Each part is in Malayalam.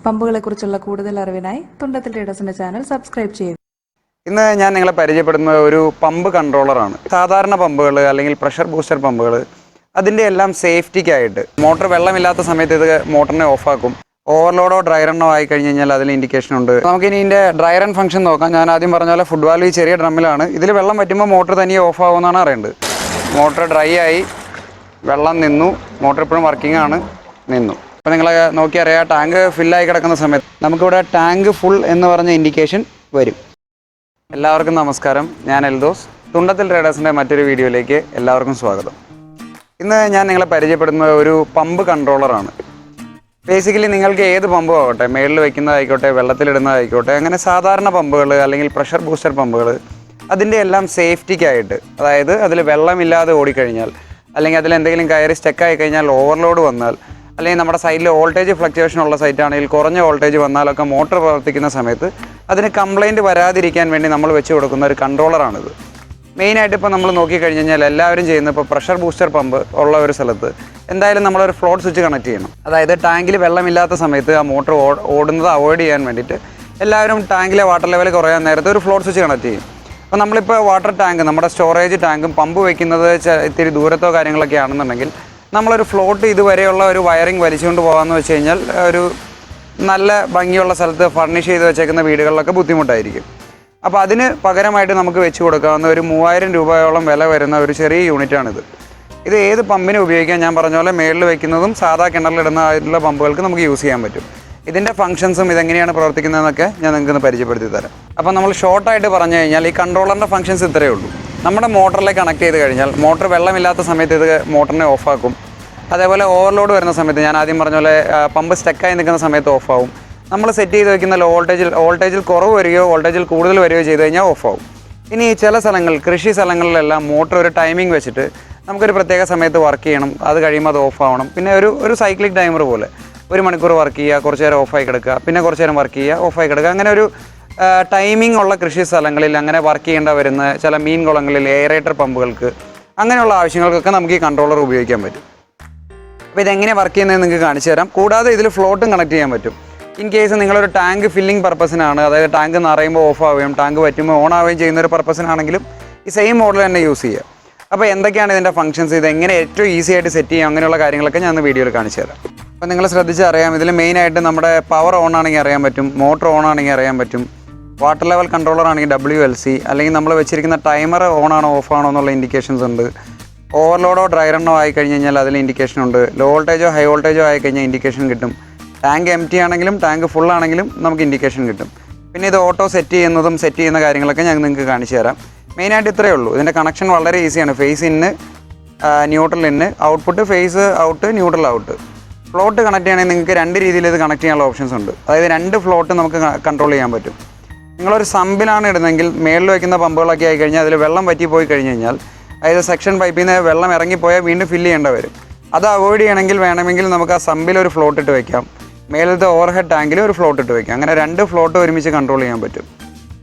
പമ്പുകളെക്കുറിച്ചുള്ള കൂടുതൽ അറിവിനായി തുണ്ടത്തിൽ ട്രേഡേഴ്സിന്റെ ചാനൽ സബ്സ്ക്രൈബ് ചെയ്യുക. ഇന്ന് ഞാൻ നിങ്ങളെ പരിചയപ്പെടുന്ന ഒരു പമ്പ് കൺട്രോളറാണ്. സാധാരണ പമ്പുകൾ അല്ലെങ്കിൽ പ്രഷർ ബൂസ്റ്റർ പമ്പുകൾ അതിൻ്റെ എല്ലാം സേഫ്റ്റിക്കായിട്ട് മോട്ടർ വെള്ളമില്ലാത്ത സമയത്ത് ഇത് മോട്ടറിനെ ഓഫാക്കും. ഓവർലോഡോ ഡ്രൈ റണ്ണോ ആയി കഴിഞ്ഞ് കഴിഞ്ഞാൽ അതിൽ ഇൻഡിക്കേഷൻ ഉണ്ട്. നമുക്കിനി ഇതിൻ്റെ ഡ്രൈ റൺ ഫംഗ്ഷൻ നോക്കാം. ഞാൻ ആദ്യം പറഞ്ഞ പോലെ ഫുഡ് വാൽവ് ഈ ചെറിയ ഡ്രമ്മിലാണ്. ഇതിൽ വെള്ളം പറ്റുമ്പോൾ മോട്ടർ തനിയെ ഓഫ് ആവുമെന്നാണ് അറിയേണ്ടത്. മോട്ടർ ഡ്രൈ ആയി, വെള്ളം നിന്നു, മോട്ടർ ഇപ്പോഴും വർക്കിംഗ് ആണ്, നിന്നു. അപ്പോൾ നിങ്ങൾ നോക്കിയറിയാം, ടാങ്ക് ഫില്ലായി കിടക്കുന്ന സമയത്ത് നമുക്കിവിടെ ടാങ്ക് ഫുൾ എന്ന് പറഞ്ഞ ഇൻഡിക്കേഷൻ വരും. എല്ലാവർക്കും നമസ്കാരം, ഞാൻ എൽദോസ്. തുണ്ടത്തിൽ ട്രേഡേഴ്സിൻ്റെ മറ്റൊരു വീഡിയോയിലേക്ക് എല്ലാവർക്കും സ്വാഗതം. ഇന്ന് ഞാൻ നിങ്ങളെ പരിചയപ്പെടുന്ന ഒരു പമ്പ് കൺട്രോളറാണ്. ബേസിക്കലി നിങ്ങൾക്ക് ഏത് പമ്പും ആവട്ടെ, മേളിൽ വയ്ക്കുന്നതായിക്കോട്ടെ, വെള്ളത്തിലിടുന്നതായിക്കോട്ടെ, അങ്ങനെ സാധാരണ പമ്പുകൾ അല്ലെങ്കിൽ പ്രഷർ ബൂസ്റ്റർ പമ്പുകൾ അതിൻ്റെ എല്ലാം സേഫ്റ്റിക്കായിട്ട്, അതായത് അതിൽ വെള്ളമില്ലാതെ ഓടിക്കഴിഞ്ഞാൽ അല്ലെങ്കിൽ അതിലെന്തെങ്കിലും കയറി സ്റ്റക്കായി കഴിഞ്ഞാൽ ഓവർലോഡ് വന്നാൽ, അല്ലെങ്കിൽ നമ്മുടെ സൈഡിൽ വോൾട്ടേജ് ഫ്ലക്ച്വേഷൻ ഉള്ള സൈറ്റാണെങ്കിൽ കുറഞ്ഞ വോൾട്ടേജ് വന്നാലൊക്കെ മോട്ടർ പ്രവർത്തിക്കുന്ന സമയത്ത് അതിന് കംപ്ലയിൻറ്റ് വരാതിരിക്കാൻ വേണ്ടി നമ്മൾ വെച്ച് കൊടുക്കുന്ന ഒരു കൺട്രോളറാണിത്. മെയിനായിട്ട് ഇപ്പോൾ നമ്മൾ നോക്കിക്കഴിഞ്ഞ് കഴിഞ്ഞാൽ എല്ലാവരും ചെയ്യുന്ന ഇപ്പോൾ പ്രഷർ ബൂസ്റ്റർ പമ്പ് ഉള്ള ഒരു സ്ഥലത്ത് എന്തായാലും നമ്മളൊരു ഫ്ലോട്ട് സ്വിച്ച് കണക്ട് ചെയ്യണം. അതായത് ടാങ്കിൽ വെള്ളമില്ലാത്ത സമയത്ത് ആ മോട്ടർ ഓടുന്നത് അവോയ്ഡ് ചെയ്യാൻ വേണ്ടിയിട്ട് എല്ലാവരും ടാങ്കിലെ വാട്ടർ ലെവൽ കുറയാൻ നേരത്തെ ഒരു ഫ്ലോട്ട് സ്വിച്ച് കണക്ട് ചെയ്യും. അപ്പോൾ നമ്മളിപ്പോൾ വാട്ടർ ടാങ്ക്, നമ്മുടെ സ്റ്റോറേജ് ടാങ്കും പമ്പ് വയ്ക്കുന്നത് ഇത്തിരി ദൂരത്തോ കാര്യങ്ങളൊക്കെ ആണെന്നുണ്ടെങ്കിൽ നമ്മളൊരു ഫ്ലോട്ട് ഇതുവരെയുള്ള ഒരു വയറിങ് വലിച്ചുകൊണ്ട് പോകാമെന്ന് വെച്ച് കഴിഞ്ഞാൽ ഒരു നല്ല ഭംഗിയുള്ള സ്ഥലത്ത് ഫർണിഷ് ചെയ്ത് വെച്ചേക്കുന്ന വീടുകളിലൊക്കെ ബുദ്ധിമുട്ടായിരിക്കും. അപ്പോൾ അതിന് പകരമായിട്ട് നമുക്ക് വെച്ച് കൊടുക്കാവുന്ന ഒരു 3000 രൂപയോളം വില വരുന്ന ഒരു ചെറിയ യൂണിറ്റാണിത്. ഇത് ഏത് പമ്പിന് ഉപയോഗിക്കാൻ, ഞാൻ പറഞ്ഞ പോലെ മേളിൽ വയ്ക്കുന്നതും സാധാ കിണറിലിടുന്ന പമ്പുകൾക്ക് നമുക്ക് യൂസ് ചെയ്യാൻ പറ്റും. ഇതിൻ്റെ ഫംഗ്ഷൻസും ഇതെങ്ങനെയാണ് പ്രവർത്തിക്കുന്നതെന്നൊക്കെ ഞാൻ നിങ്ങൾക്ക് പരിചയപ്പെടുത്തി തരാം. അപ്പോൾ നമ്മൾ ഷോർട്ടായിട്ട് പറഞ്ഞു കഴിഞ്ഞാൽ ഈ കൺട്രോളറിൻ്റെ ഫംഗ്ഷൻസ് ഇത്രയേ ഉള്ളൂ. നമ്മുടെ മോട്ടറിലേക്ക് കണക്ട് ചെയ്ത് കഴിഞ്ഞാൽ മോട്ടർ വെള്ളമില്ലാത്ത സമയത്ത് ഇത് മോട്ടറിനെ ഓഫാക്കും. അതേപോലെ ഓവർലോഡ് വരുന്ന സമയത്ത്, ഞാൻ ആദ്യം പറഞ്ഞ പോലെ പമ്പ് സ്റ്റക്കായി നിൽക്കുന്ന സമയത്ത് ഓഫാവും. നമ്മൾ സെറ്റ് ചെയ്ത് വയ്ക്കുന്ന വോൾട്ടേജിൽ കുറവ് വരികയോ വോൾട്ടേജിൽ കൂടുതൽ വരികയോ ചെയ്ത് കഴിഞ്ഞാൽ ഓഫാവും. ഇനി ചില സ്ഥലങ്ങൾ, കൃഷി സ്ഥലങ്ങളിലെല്ലാം മോട്ടർ ഒരു ടൈമിംഗ് വെച്ചിട്ട് നമുക്കൊരു പ്രത്യേക സമയത്ത് വർക്ക് ചെയ്യണം, അത് കഴിയുമ്പോൾ അത് ഓഫ് ആവണം. പിന്നെ ഒരു സൈക്ലിക് ടൈമർ പോലെ 1 മണിക്കൂർ വർക്ക് ചെയ്യുക, കുറച്ച് നേരം ഓഫായി കിടക്കുക, പിന്നെ കുറച്ച് നേരം വർക്ക് ചെയ്യുക, ഓഫായി കിടക്കുക. അങ്ങനെ ഒരു ടൈമിംഗ് ഉള്ള കൃഷി സ്ഥലങ്ങളിൽ അങ്ങനെ വർക്ക് ചെയ്യേണ്ട വരുന്ന ചില മീൻ കുളങ്ങളിൽ, എയറേറ്റർ പമ്പുകൾക്ക്, അങ്ങനെയുള്ള ആവശ്യങ്ങൾക്കൊക്കെ നമുക്ക് ഈ കൺട്രോളർ ഉപയോഗിക്കാൻ പറ്റും. അപ്പോൾ ഇതെങ്ങനെ വർക്ക് ചെയ്യുന്നതെന്ന് നിങ്ങൾക്ക് കാണിച്ചു തരാം. കൂടാതെ ഇതിൽ ഫ്ലോട്ടും കണക്ട് ചെയ്യാൻ പറ്റും. ഇൻ കേസ് നിങ്ങളൊരു ടാങ്ക് ഫില്ലിംഗ് പർപ്പസിനാണ്, അതായത് ടാങ്ക് നിറയുമ്പോൾ ഓഫ് ആവുകയും ടാങ്ക് വറ്റുമ്പോൾ ഓൺ ആവുകയും ചെയ്യുന്ന ഒരു പർപ്പസിനാണെങ്കിലും ഈ സെയിം മോഡൽ തന്നെ യൂസ് ചെയ്യുക. അപ്പോൾ എന്തൊക്കെയാണ് ഇതിൻ്റെ ഫംഗ്ഷൻസ്, ഇതെങ്ങനെ ഏറ്റവും ഈസി ആയിട്ട് സെറ്റ് ചെയ്യാം, അങ്ങനെയുള്ള കാര്യങ്ങളൊക്കെ ഞാൻ വീഡിയോയിൽ കാണിച്ചു തരാം. അപ്പോൾ നിങ്ങൾ ശ്രദ്ധിച്ചറിയാം, ഇതിൽ മെയിനായിട്ട് നമ്മുടെ പവർ ഓൺ ആണെങ്കിൽ അറിയാൻ പറ്റും, മോട്ടർ ഓൺ ആണെങ്കിൽ അറിയാൻ പറ്റും, വാട്ടർ ലെവൽ കൺട്രോളർ ആണെങ്കിൽ WLC, അല്ലെങ്കിൽ നമ്മൾ വെച്ചിരിക്കുന്ന ടൈമർ ഓൺ ആണോ ഓഫ് ആണോ എന്നുള്ള ഇൻഡിക്കേഷൻസ് ഉണ്ട്. ഓവർലോഡോ ഡ്രൈ റണ്ണോ ആയി കഴിഞ്ഞ് കഴിഞ്ഞാൽ അതിൽ ഇൻഡിക്കേഷൻ ഉണ്ട്. ലോ വോൾട്ടേജോ ഹൈ വോൾട്ടേജോ ആയി കഴിഞ്ഞാൽ ഇൻഡിക്കേഷൻ കിട്ടും. ടാങ്ക് എംറ്റി ആണെങ്കിലും ടാങ്ക് ഫുൾ ആണെങ്കിലും നമുക്ക് ഇൻഡിക്കേഷൻ കിട്ടും. പിന്നെ ഇത് ഓട്ടോ സെറ്റ് ചെയ്യുന്ന കാര്യങ്ങളൊക്കെ ഞാൻ നിങ്ങൾക്ക് കാണിച്ചു തരാം. മെയിനായിട്ട് ഇത്രയേ ഉള്ളൂ. ഇതിൻ്റെ കണക്ഷൻ വളരെ ഈസിയാണ്. ഫേസ് ഇന്ന്, ന്യൂട്രൽ ഇന്ന്, output, face out, neutral out. Float connect ചെയ്യണമെങ്കിൽ നിങ്ങൾക്ക് 2 രീതിയിൽ ഇത് കണക്ട് ചെയ്യാനുള്ള ഓപ്ഷൻസ് ഉണ്ട്. അതായത് 2 ഫ്ലോട്ട് നമുക്ക് കൺട്രോൾ ചെയ്യാൻ പറ്റും. നിങ്ങളൊരു സമ്പിലാണ് ഇടുന്നതെങ്കിൽ, മേളിൽ വയ്ക്കുന്ന പമ്പുകളൊക്കെ ആയി കഴിഞ്ഞാൽ അതിൽ വെള്ളം വറ്റി പോയി കഴിഞ്ഞ് കഴിഞ്ഞാൽ, അതായത് സെക്ഷൻ പൈപ്പിൽ നിന്ന് വെള്ളം ഇറങ്ങിപ്പോയാൽ വീണ്ടും ഫില്ല് ചെയ്യേണ്ട വരും. അത് അവോയ്ഡ് ചെയ്യണമെങ്കിൽ വേണമെങ്കിൽ നമുക്ക് ആ സമ്പിൽ ഒരു ഫ്ലോട്ട് ഇട്ട് വയ്ക്കാം, മേലത്തെ ഓവർഹെഡ് ടാങ്കിൽ ഒരു ഫ്ലോട്ട് ഇട്ട് വയ്ക്കാം. അങ്ങനെ 2 ഫ്ലോട്ട് ഒരുമിച്ച് കൺട്രോൾ ചെയ്യാൻ പറ്റും.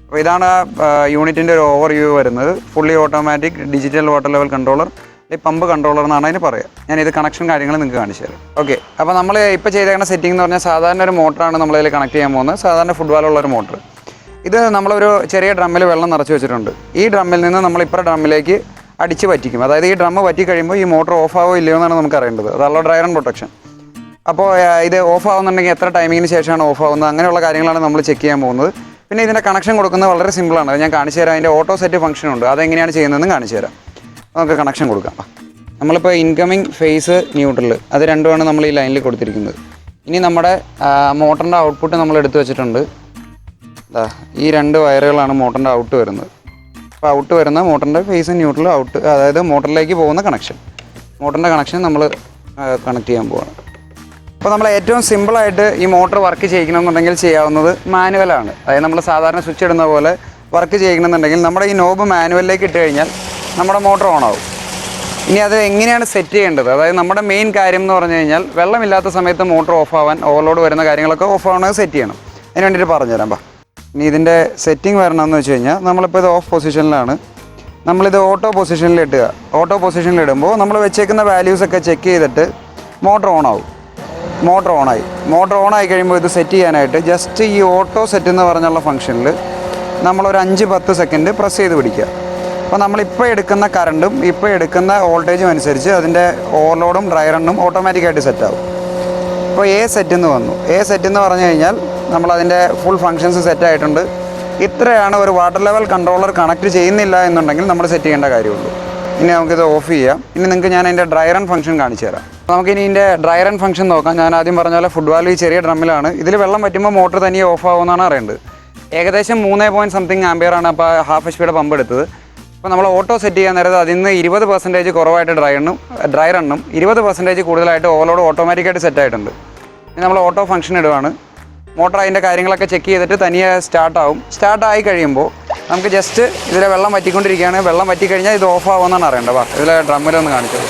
അപ്പോൾ ഇതാണ് യൂണിറ്റിൻ്റെ ഒരു ഓവർ വ്യൂ വരുന്നത്. Fully automatic digital water level controller, pump controller എന്നാണ് അതിന് പറയുക. ഞാനിത് കണക്ഷൻ കാര്യങ്ങൾ നിങ്ങൾക്ക് കാണിച്ചു തരാം. ഓക്കെ, അപ്പോൾ നമ്മൾ ഇപ്പോൾ ചെയ്തേക്കുന്ന സെറ്റിംഗ് എന്ന് പറഞ്ഞാൽ സാധാരണ ഒരു മോട്ടറാണ് നമ്മളതിൽ കണക്ട് ചെയ്യാൻ പോകുന്നത്. സാധാരണ ഫുട്ബോളുള്ളൊരു മോട്ടർ. ഇത് നമ്മളൊരു ചെറിയ ഡ്രമ്മിൽ വെള്ളം നിറച്ച് വെച്ചിട്ടുണ്ട്. ഈ ഡ്രമ്മിൽ നിന്ന് നമ്മൾ ഇപ്പോൾ ഡ്രമ്മിലേക്ക് അടിച്ച് പറ്റിക്കും. അതായത് ഈ ഡ്രമ്മ് പറ്റി കഴിയുമ്പോൾ ഈ മോട്ടർ ഓഫ് ആവോ ഇല്ലയോ എന്നാണ് നമുക്ക് അറിയേണ്ടത്. അതല്ല ഡ്രൈ റൺ പ്രൊട്ടക്ഷൻ. അപ്പോൾ ഇത് ഓഫ് ആവുന്നുണ്ടെങ്കിൽ എത്ര ടൈമിങ്ങിന് ശേഷമാണ് ഓഫ് ആവുന്നത്, അങ്ങനെയുള്ള കാര്യങ്ങളാണ് നമ്മൾ ചെക്ക് ചെയ്യാൻ പോകുന്നത്. പിന്നെ ഇതിൻ്റെ കണക്ഷൻ കൊടുക്കുന്നത് വളരെ സിമ്പിളാണ്. അത് ഞാൻ കാണിച്ചു തരാം. അതിൻ്റെ ഓട്ടോ സെറ്റ് ഫംഗ്ഷൻ ഉണ്ട്, അതെങ്ങനെയാണ് ചെയ്യുന്നതെന്ന് കാണിച്ചു തരാം. നമുക്ക് കണക്ഷൻ കൊടുക്കാം. നമ്മളിപ്പോൾ ഇൻകമിങ്, ഫേസ്, ന്യൂട്രൽ, അത് രണ്ടുമാണ് നമ്മൾ ഈ ലൈനിൽ കൊടുത്തിരിക്കുന്നത്. ഇനി നമ്മുടെ മോട്ടറിൻ്റെ ഔട്ട്പുട്ട് നമ്മൾ എടുത്തു വെച്ചിട്ടുണ്ട്. ഈ 2 വയറുകളാണ് മോട്ടറിൻ്റെ ഔട്ട് വരുന്നത്. അപ്പോൾ ഔട്ട് വരുന്ന മോട്ടറിൻ്റെ ഫേസ്, ന്യൂട്രൽ, ഔട്ട്, അതായത് മോട്ടറിലേക്ക് പോകുന്ന കണക്ഷൻ. മോട്ടറിൻ്റെ കണക്ഷൻ നമ്മൾ കണക്ട് ചെയ്യാൻ പോവാണ്. അപ്പോൾ നമ്മൾ ഏറ്റവും സിമ്പിളായിട്ട് ഈ മോട്ടർ വർക്ക് ചെയ്യിക്കണമെന്നുണ്ടെങ്കിൽ ചെയ്യാവുന്നത് മാനുവലാണ്. അതായത് നമ്മൾ സാധാരണ സ്വിച്ച് ഇടുന്ന പോലെ വർക്ക് ചെയ്യിക്കണമെന്നുണ്ടെങ്കിൽ നമ്മുടെ ഈ നോബ് മാനുവലിലേക്ക് ഇട്ട് കഴിഞ്ഞാൽ നമ്മുടെ മോട്ടർ ഓണാവും. ഇനി അത് എങ്ങനെയാണ് സെറ്റ് ചെയ്യേണ്ടത്, അതായത് നമ്മുടെ മെയിൻ കാര്യം എന്ന് പറഞ്ഞു കഴിഞ്ഞാൽ വെള്ളമില്ലാത്ത സമയത്ത് മോട്ടർ ഓഫ് ആവാൻ, ഓവർലോഡ് വരുന്ന കാര്യങ്ങളൊക്കെ ഓഫ് ആവണത് സെറ്റ് ചെയ്യണം. അതിന് വേണ്ടിയിട്ട് പറഞ്ഞുതരാം. ഇനി ഇതിൻ്റെ സെറ്റിംഗ് വരണമെന്ന് വെച്ച് കഴിഞ്ഞാൽ നമ്മളിപ്പോൾ ഇത് ഓഫ് പൊസിഷനിലാണ്. നമ്മളിത് ഓട്ടോ പൊസിഷനിൽ ഇടുക. ഓട്ടോ പൊസിഷനിൽ ഇടുമ്പോൾ നമ്മൾ വെച്ചേക്കുന്ന വാല്യൂസൊക്കെ ചെക്ക് ചെയ്തിട്ട് മോട്ടർ ഓൺ ആവും. മോട്ടർ ഓൺ ആയി കഴിയുമ്പോൾ ഇത് സെറ്റ് ചെയ്യാനായിട്ട് ജസ്റ്റ് ഈ ഓട്ടോ സെറ്റ് എന്ന് പറഞ്ഞുള്ള ഫംഗ്ഷനിൽ നമ്മളൊരു 5-10 സെക്കൻഡ് പ്രസ് ചെയ്ത് പിടിക്കുക. അപ്പോൾ നമ്മളിപ്പോൾ എടുക്കുന്ന കറണ്ടും ഇപ്പോൾ എടുക്കുന്ന വോൾട്ടേജും അനുസരിച്ച് അതിൻ്റെ ഓവർലോഡും ഡ്രൈ റണ്ണും ഓട്ടോമാറ്റിക്കായിട്ട് സെറ്റാവും. ഇപ്പോൾ എ സെറ്റ് എന്ന് വന്നു. എ സെറ്റ് എന്ന് പറഞ്ഞു കഴിഞ്ഞാൽ നമ്മളതിൻ്റെ ഫുൾ ഫങ്ഷൻസ് സെറ്റായിട്ടുണ്ട്. ഇത്രയാണ് ഒരു വാട്ടർ ലെവൽ കൺട്രോളർ കണക്ട് ചെയ്യുന്നില്ല എന്നുണ്ടെങ്കിൽ നമ്മൾ സെറ്റ് ചെയ്യേണ്ട കാര്യമുള്ളൂ. ഇനി നമുക്കിത് ഓഫ് ചെയ്യാം. ഇനി നിങ്ങൾക്ക് ഞാൻ അതിൻ്റെ ഡ്രൈ റൺ ഫംഗ്ഷൻ കാണിച്ചു തരാം. നമുക്കിനി ഇതിൻ്റെ ഡ്രൈ റൺ ഫംഗ്ഷൻ നോക്കാം. ഞാൻ ആദ്യം പറഞ്ഞ പോലെ ഫുഡ് വാൽവ് ഈ ചെറിയ ഡ്രമ്മിലാണ്. ഇതിൽ വെള്ളം പറ്റുമ്പോൾ മോട്ടർ തനിയെ ഓഫ് ആവുമെന്നാണ് അറിയേണ്ടത്. ഏകദേശം 3 ആംപിയറാണ് അപ്പോൾ ഹാഫ് HP പമ്പ് എടുത്തത്. അപ്പോൾ നമ്മൾ ഓട്ടോ സെറ്റ് ചെയ്യാൻ നേരത്ത് അതിൽ നിന്ന് 20% കുറവായിട്ട് ഡ്രൈ റണ്ണും 20% കൂടുതലായിട്ട് ഓവർലോഡ് ഓട്ടോമാറ്റിക്കായിട്ട് സെറ്റായിട്ടുണ്ട്. ഇനി നമ്മൾ ഓട്ടോ ഫംഗ്ഷൻ ഇടുവാണ്. മോട്ടർ അതിൻ്റെ കാര്യങ്ങളൊക്കെ ചെക്ക് ചെയ്തിട്ട് തനിയെ സ്റ്റാർട്ടായി കഴിയുമ്പോൾ നമുക്ക് ജസ്റ്റ് ഇതിലെ വെള്ളം വറ്റിക്കൊണ്ടിരിക്കുകയാണ്. വെള്ളം വറ്റിക്കഴിഞ്ഞാൽ ഇത് ഓഫ് ആവുമെന്നാണ് അറിയേണ്ടത്. ഇതിലെ ഡ്രമ്മിലൊന്ന് കാണിച്ചത്.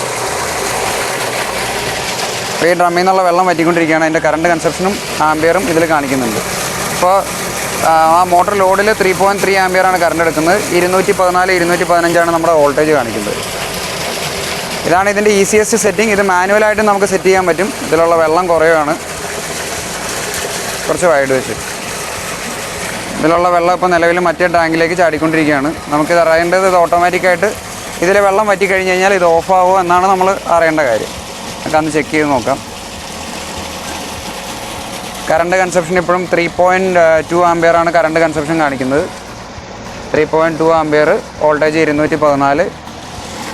അപ്പോൾ ഈ ഡ്രമ്മിൽ നിന്നുള്ള വെള്ളം വറ്റിക്കൊണ്ടിരിക്കുകയാണ്. അതിൻ്റെ കറണ്ട് കൺസപ്ഷനും ആംപിയറും ഇതിൽ കാണിക്കുന്നുണ്ട്. അപ്പോൾ ആ മോട്ടർ ലോഡിൽ 3.3 ആംപിയറാണ് കറണ്ട് എടുക്കുന്നത്. 214 215 നമ്മുടെ വോൾട്ടേജ് കാണിക്കുന്നത്. ഇതാണ് ഇതിൻ്റെ ഈസിയസ്റ്റ് സെറ്റിംഗ്. ഇത് മാനുവലായിട്ട് നമുക്ക് സെറ്റ് ചെയ്യാൻ പറ്റും. ഇതിലുള്ള വെള്ളം കുറയുകയാണ്. കുറച്ച് വൈഡ് വെച്ച് ഇതിലുള്ള വെള്ളം ഇപ്പോൾ നിലവിൽ മറ്റേ ടാങ്കിലേക്ക് ചാടിക്കൊണ്ടിരിക്കുകയാണ്. നമുക്കിത് അറിയേണ്ടത് ഇത് ഓട്ടോമാറ്റിക്കായിട്ട് ഇതിൽ വെള്ളം വറ്റി കഴിഞ്ഞ് കഴിഞ്ഞാൽ ഇത് ഓഫ് ആവുമോ എന്നാണ് നമ്മൾ അറിയേണ്ട കാര്യം. നമുക്കന്ന് ചെക്ക് ചെയ്ത് നോക്കാം. കറണ്ട് കൺസപ്ഷൻ ഇപ്പോഴും 3.2 ആംപിയറാണ് കറണ്ട് കൺസപ്ഷൻ കാണിക്കുന്നത്. 3.2 ആംപിയർ, വോൾട്ടേജ് 214.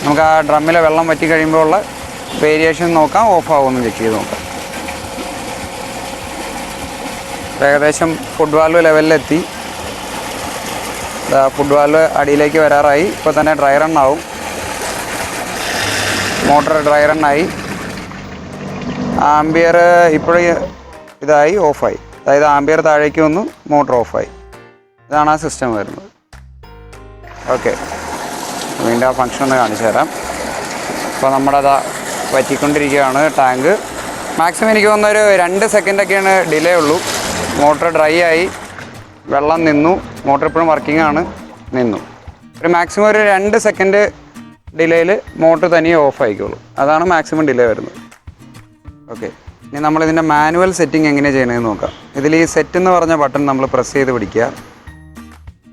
നമുക്ക് ആ ഡ്രമ്മിലെ വെള്ളം വറ്റി കഴിയുമ്പോൾ ഉള്ള വേരിയേഷൻ നോക്കാം. ഓഫ് ആവുമെന്ന് ചെക്ക് ചെയ്ത് നോക്കാം. ഏകദേശം ഫുഡ് വാൽവ് ലെവലിലെത്തി. ഫുഡ് വാൽവ് അടിയിലേക്ക് വരാറായി. ഇപ്പോൾ തന്നെ ഡ്രൈ റൺ ആവും. മോട്ടർ ഡ്രൈ റണ്ണായി. ആംപിയർ ഇപ്പോഴും ഇതായി ഓഫായി. അതായത് ആംപിയർ താഴേക്ക് വന്നു, മോട്ടർ ഓഫായി. ഇതാണ് ആ സിസ്റ്റം വരുന്നത്. ഓക്കെ, വീണ്ടും ആ ഫംഗ്ഷൻ ഒന്ന് കാണിച്ചു തരാം. അപ്പോൾ നമ്മുടെ അതാ വറ്റിക്കൊണ്ടിരിക്കുകയാണ് ടാങ്ക്. മാക്സിമം എനിക്ക് തോന്നുന്നൊരു 2 സെക്കൻഡൊക്കെയാണ് ഡിലേ ഉള്ളൂ. മോട്ടർ ഡ്രൈ ആയി, വെള്ളം നിന്നു. മോട്ടർ ഇപ്പോഴും വർക്കിംഗ് ആണ്, നിന്നു. ഒരു മാക്സിമം ഒരു 2 സെക്കൻഡ് ഡിലേയിൽ മോട്ടർ തനിയെ ഓഫ് ആയിക്കോളൂ. അതാണ് മാക്സിമം ഡിലേ വരുന്നത്. ഓക്കെ, ഇനി നമ്മളിതിൻ്റെ മാനുവൽ സെറ്റിംഗ് എങ്ങനെയാണ് ചെയ്യണമെന്ന് നോക്കാം. ഇതിൽ ഈ സെറ്റ് എന്ന് പറഞ്ഞ ബട്ടൺ നമ്മൾ പ്രസ് ചെയ്ത് പിടിക്കുക.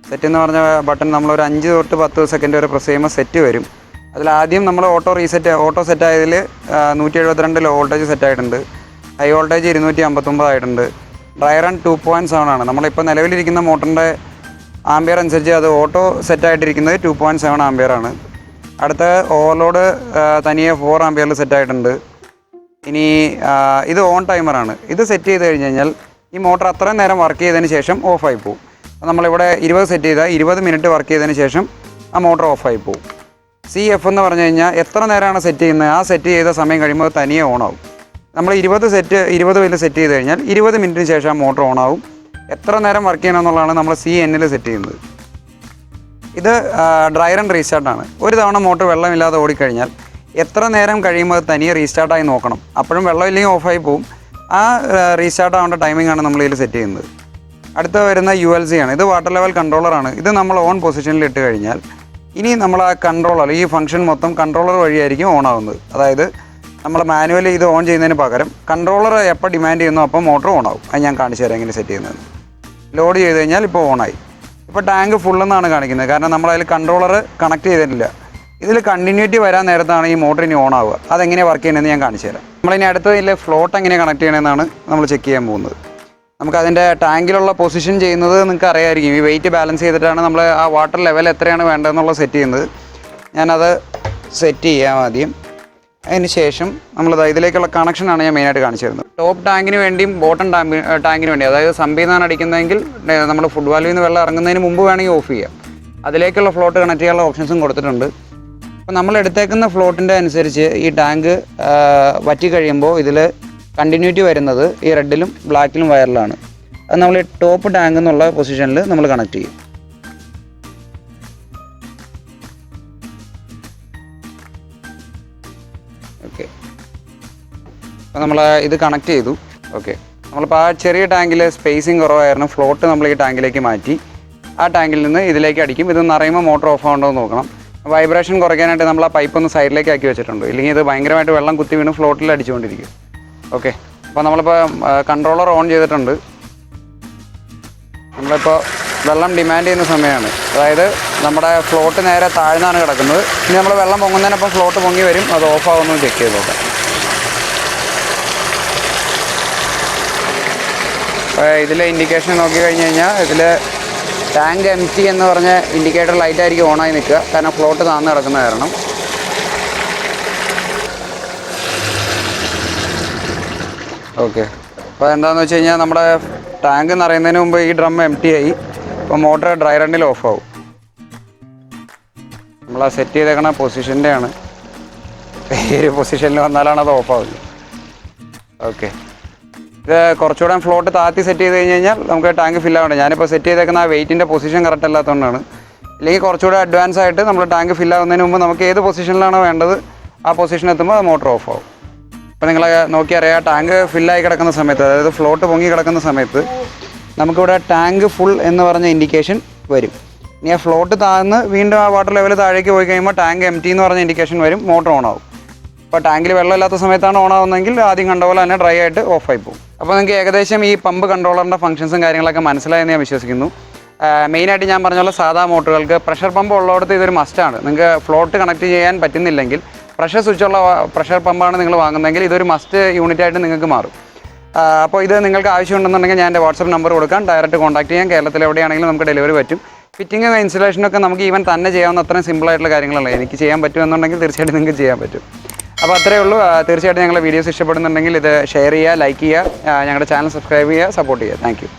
സെറ്റ് എന്ന് പറഞ്ഞ ബട്ടൺ നമ്മളൊരു 5 തൊട്ട് 10 സെക്കൻഡ് വരെ പ്രസ് ചെയ്യുമ്പോൾ സെറ്റ് വരും. അതിലാദ്യം നമ്മൾ ഓട്ടോ സെറ്റ് ആയതിൽ 172 ലോ വോൾട്ടേജ് സെറ്റായിട്ടുണ്ട്. ഹൈ വോൾട്ടേജ് 259 ആയിട്ടുണ്ട്. ഡ്രൈ റൺ 2.7 ആണ്. നമ്മളിപ്പോൾ നിലവിലിരിക്കുന്ന മോട്ടറിൻ്റെ ആംപിയർ അനുസരിച്ച് അത് ഓട്ടോ സെറ്റായിട്ടിരിക്കുന്നത് 2.7 ആംപിയറാണ്. അടുത്ത ഓവർലോഡ് തനിയെ 4 ആംപിയറിൽ സെറ്റായിട്ടുണ്ട്. ഇനി ഇത് ഓൺ ടൈമറാണ്. ഇത് സെറ്റ് ചെയ്ത് കഴിഞ്ഞ് കഴിഞ്ഞാൽ ഈ മോട്ടർ അത്രയും നേരം വർക്ക് ചെയ്തതിന് ശേഷം ഓഫായി പോകും. അപ്പോൾ നമ്മളിവിടെ 20 സെറ്റ് ചെയ്താൽ 20 മിനിറ്റ് വർക്ക് ചെയ്തതിന് ശേഷം ആ മോട്ടർ ഓഫായി പോകും. CF എന്ന് പറഞ്ഞു കഴിഞ്ഞാൽ എത്ര നേരമാണ് സെറ്റ് ചെയ്യുന്നത്, ആ സെറ്റ് ചെയ്ത സമയം കഴിയുമ്പോൾ തനിയെ ഓണാവും. നമ്മൾ 20 വരെ സെറ്റ് ചെയ്ത് കഴിഞ്ഞാൽ 20 മിനിറ്റിന് ശേഷം ആ മോട്ടർ ഓണാവും. എത്ര നേരം വർക്ക് ചെയ്യണം എന്നുള്ളതാണ് നമ്മൾ CN സെറ്റ് ചെയ്യുന്നത്. ഇത് ഡ്രൈ റൺ റീസ്റ്റാർട്ടാണ്. ഒരു തവണ മോട്ടർ വെള്ളമില്ലാതെ ഓടിക്കഴിഞ്ഞാൽ എത്ര നേരം കഴിയുമ്പോൾ അത് തനിയെ റീസ്റ്റാർട്ടായി നോക്കണം. അപ്പോഴും വെള്ളമില്ലെങ്കിൽ ഓഫായി പോകും. ആ റീസ്റ്റാർട്ട് ആവേണ്ട ടൈമിംഗാണ് നമ്മൾ ഇതിൽ സെറ്റ് ചെയ്യുന്നത്. അടുത്ത വരുന്ന ULC ആണ്. ഇത് വാട്ടർ ലെവൽ കൺട്രോളറാണ്. ഇത് നമ്മൾ ഓൺ പൊസിഷനിൽ ഇട്ട് കഴിഞ്ഞാൽ ഇനി നമ്മൾ ആ കൺട്രോളർ, ഈ ഫംഗ്ഷൻ മൊത്തം കൺട്രോളർ വഴിയായിരിക്കും ഓൺ ആവുന്നത്. അതായത് നമ്മൾ മാനുവലി ഇത് ഓൺ ചെയ്യുന്നതിന് പകരം കൺട്രോളർ എപ്പോൾ ഡിമാൻഡ് ചെയ്യുന്നു അപ്പോൾ മോട്ടർ ഓൺ ആവും. അത് ഞാൻ കാണിച്ചു തരാം എങ്ങനെ സെറ്റ് ചെയ്യുന്നത്. ലോഡ് ചെയ്ത് കഴിഞ്ഞാൽ ഇപ്പോൾ ഓണായി. ഇപ്പോൾ ടാങ്ക് ഫുള്ളെന്നാണ് കാണിക്കുന്നത്. കാരണം നമ്മളതിൽ കൺട്രോളർ കണക്ട് ചെയ്തിട്ടില്ല. ഇതിൽ കണ്ടിന്യൂറ്റി വരാൻ നേരത്താണ് ഈ മോട്ടർ ഇനി ഓൺ ആവുക. അതെങ്ങനെ വർക്ക് ചെയ്യണമെന്ന് ഞാൻ കാണിച്ചു തരാം. നമ്മളിനി അടുത്തതിൽ ഫ്ലോട്ട് എങ്ങനെ കണക്ട് ചെയ്യണമെന്നാണ് നമ്മൾ ചെക്ക് ചെയ്യാൻ പോകുന്നത്. നമുക്കതിൻ്റെ ടാങ്കിലുള്ള പൊസിഷൻ ചെയ്യുന്നത് നിങ്ങൾക്ക് അറിയാമായിരിക്കും. ഈ വെയിറ്റ് ബാലൻസ് ചെയ്തിട്ടാണ് നമ്മൾ ആ വാട്ടർ ലെവൽ എത്രയാണ് വേണ്ടതെന്നുള്ളത് സെറ്റ് ചെയ്യുന്നത്. ഞാനത് സെറ്റ് ചെയ്യാം ആദ്യം. അതിന് ശേഷം നമ്മളിത് ഇതിലേക്കുള്ള കണക്ഷനാണ് ഞാൻ മെയിനായിട്ട് കാണിച്ചു തരുന്നത്. ടോപ്പ് ടാങ്കിന് വേണ്ടിയും ബോട്ടം ടാങ്കിന് വേണ്ടി, അതായത് സമ്പിൽ നിന്നാണ് അടിക്കുന്നതെങ്കിൽ നമ്മൾ ഫുഡ് വാൽവിൽ നിന്ന് വെള്ളം ഇറങ്ങുന്നതിന് മുമ്പ് വേണമെങ്കിൽ ഓഫ് ചെയ്യാം. അതിലേക്കുള്ള ഫ്ലോട്ട് കണക്ട് ചെയ്യാനുള്ള ഓപ്ഷൻസും കൊടുത്തിട്ടുണ്ട്. അപ്പോൾ നമ്മൾ എടുത്തേക്കുന്ന ഫ്ലോട്ടിൻ്റെ അനുസരിച്ച് ഈ ടാങ്ക് വറ്റി കഴിയുമ്പോൾ ഇതിൽ കണ്ടിന്യൂറ്റി വരുന്നത് ഈ റെഡിലും ബ്ലാക്കിലും വയറിലാണ്. അത് നമ്മൾ ഈ ടോപ്പ് ടാങ്ക് എന്നുള്ള പൊസിഷനിൽ നമ്മൾ കണക്ട് ചെയ്യും. ഓക്കെ, അപ്പോൾ നമ്മൾ ഇത് കണക്ട് ചെയ്തു. ഓക്കെ, നമ്മളിപ്പോൾ ആ ചെറിയ ടാങ്കിൽ സ്പേസിങ് കുറവായിരുന്നു. ഫ്ലോട്ട് നമ്മൾ ഈ ടാങ്കിലേക്ക് മാറ്റി ആ ടാങ്കിൽ നിന്ന് ഇതിലേക്ക് അടിക്കും. ഇത് നിറയുമ്പോൾ മോട്ടർ ഓഫ് ആവുണ്ടോ എന്ന് നോക്കണം. വൈബ്രേഷൻ കുറയ്ക്കാനായിട്ട് നമ്മൾ ആ പൈപ്പ് ഒന്ന് സൈഡിലേക്ക് ആക്കി വെച്ചിട്ടുണ്ട്. ഇല്ലെങ്കിൽ ഇത് ഭയങ്കരമായിട്ട് വെള്ളം കുത്തി വീണ് ഫ്ലോട്ടിൽ അടിച്ചുകൊണ്ടിരിക്കും. ഓക്കെ, അപ്പോൾ നമ്മളിപ്പോൾ കൺട്രോളർ ഓൺ ചെയ്തിട്ടുണ്ട്. നമ്മളിപ്പോൾ വെള്ളം ഡിമാൻഡ് ചെയ്യുന്ന സമയമാണ്. അതായത് നമ്മുടെ ഫ്ലോട്ട് നേരെ താഴ്ന്നാണ് കിടക്കുന്നത്. ഇനി നമ്മൾ വെള്ളം പൊങ്ങുന്നതിനൊപ്പം ഫ്ലോട്ട് പൊങ്ങി വരും. അത് ഓഫാകുന്നു ചെക്ക് ചെയ്ത് നോക്കാം. ഇതിൽ ഇൻഡിക്കേഷൻ നോക്കി കഴിഞ്ഞ് കഴിഞ്ഞാൽ ഇതിൽ ടാങ്ക് എം ടി എന്ന് പറഞ്ഞ ഇൻഡിക്കേറ്റർ ലൈറ്റായിരിക്കും ഓണായി നിൽക്കുക. കാരണം ഫ്ലോട്ട് താഴ്ന്ന് കിടക്കുന്ന കാരണം. ഓക്കെ, അപ്പോൾ എന്താണെന്ന് വെച്ച് കഴിഞ്ഞാൽ നമ്മുടെ ടാങ്ക് നിറയുന്നതിന് മുമ്പ് ഈ ഡ്രം എം ടി ആയി. ഇപ്പോൾ മോട്ടർ ഡ്രൈ റണ്ണിൽ ഓഫാവും. നമ്മൾ ആ സെറ്റ് ചെയ്തേക്കണ പൊസിഷൻ്റെ ആണ്. ഈ ഒരു പൊസിഷനിൽ വന്നാലാണ് അത് ഓഫാവുന്നത്. ഓക്കെ, ഇത് കുറച്ചുകൂടെ ഫ്ലോട്ട് താഴ്ത്തി സെറ്റ് ചെയ്ത് കഴിഞ്ഞ് കഴിഞ്ഞാൽ നമുക്ക് ടാങ്ക് ഫില്ലാവണം. ഞാനിപ്പോൾ സെറ്റ് ചെയ്തേക്കുന്ന ആ വെയിറ്റിൻ്റെ പൊസിഷൻ കറക്റ്റ് അല്ലാത്തതുകൊണ്ടാണ്. അല്ലെങ്കിൽ കുറച്ചുകൂടെ അഡ്വാൻസ് ആയിട്ട് നമ്മൾ ടാങ്ക് ഫില്ലാവുന്നതിന് മുമ്പ് നമുക്ക് ഏത് പൊസിഷനിലാണോ വേണ്ടത് ആ പൊസിഷൻ എത്തുമ്പോൾ മോട്ടർ ഓഫ് ആവും. അപ്പോൾ നിങ്ങൾ നോക്കിയറിയാം, ടാങ്ക് ഫില്ലായി കിടക്കുന്ന സമയത്ത്, അതായത് ഫ്ലോട്ട് പൊങ്ങി കിടക്കുന്ന സമയത്ത് നമുക്കിവിടെ ടാങ്ക് ഫുൾ എന്ന് പറഞ്ഞ ഇൻഡിക്കേഷൻ വരും. ഇനി ആ ഫ്ലോട്ട് താഴ്ന്ന് വീണ്ടും ആ വാട്ടർ ലെവൽ താഴേക്ക് പോയി കഴിയുമ്പോൾ ടാങ്ക് എം ടി എന്ന് പറഞ്ഞ ഇൻഡിക്കേഷൻ വരും. മോട്ടർ ഓൺ ആവും. അപ്പോൾ ടാങ്കിൽ വെള്ളമില്ലാത്ത സമയത്താണ് ഓൺ ആവുന്നതെങ്കിൽ ആദ്യം കണ്ട പോലെ തന്നെ ഡ്രൈ ആയിട്ട് ഓഫായി പോകും. അപ്പോൾ നിങ്ങൾക്ക് ഏകദേശം ഈ പമ്പ് കൺട്രോളറിൻ്റെ ഫംഗ്ഷൻസും കാര്യങ്ങളൊക്കെ മനസ്സിലായെന്ന് ഞാൻ വിശ്വസിക്കുന്നു. മെയിനായിട്ട് ഞാൻ പറഞ്ഞ പോലെ സാധാ മോട്ടറുകൾക്ക് പ്രഷർ പമ്പ് ഉള്ളിടത്ത് ഇതൊരു മസ്റ്റാണ്. നിങ്ങൾക്ക് ഫ്ലോട്ട് കണക്ട് ചെയ്യാൻ പറ്റുന്നില്ലെങ്കിൽ പ്രഷർ സ്വിച്ചുള്ള പ്രഷർ പമ്പാണ് നിങ്ങൾ വാങ്ങുന്നതെങ്കിൽ ഇതൊരു മസ്റ്റ് യൂണിറ്റായിട്ട് നിങ്ങൾക്ക് മാറും. അപ്പോൾ ഇത് നിങ്ങൾക്ക് ആവശ്യമുണ്ടെന്നുണ്ടെങ്കിൽ ഞാൻ എൻ്റെ വാട്സപ്പ് നമ്പർ കൊടുക്കാം. ഡയറക്റ്റ് കോൺടാക്ട് ചെയ്യാം. കേരളത്തിൽ എവിടെയാണെങ്കിലും നമുക്ക് ഡെലിവറി പറ്റും. ഫിറ്റിങ്ങും ഇൻസ്റ്റലേഷനൊക്കെ നമുക്ക് ഈവൻ തന്നെ ചെയ്യാവുന്ന അത്രയും സിമ്പിളായിട്ടുള്ള കാര്യങ്ങളല്ല. എനിക്ക് ചെയ്യാൻ പറ്റുമെന്നുണ്ടെങ്കിൽ തീർച്ചയായിട്ടും നിങ്ങൾക്ക് ചെയ്യാൻ പറ്റും. അപ്പോൾ അത്രയേ ഉള്ളൂ. തീർച്ചയായിട്ടും ഞങ്ങളുടെ വീഡിയോസ് ഇഷ്ടപ്പെടുന്നുണ്ടെങ്കിൽ ഇത് ഷെയർ ചെയ്യുക, ലൈക്ക് ചെയ്യുക, ഞങ്ങളുടെ ചാനൽ സബ്സ്ക്രൈബ് ചെയ്യുക, സപ്പോർട്ട് ചെയ്യുക. Thank you.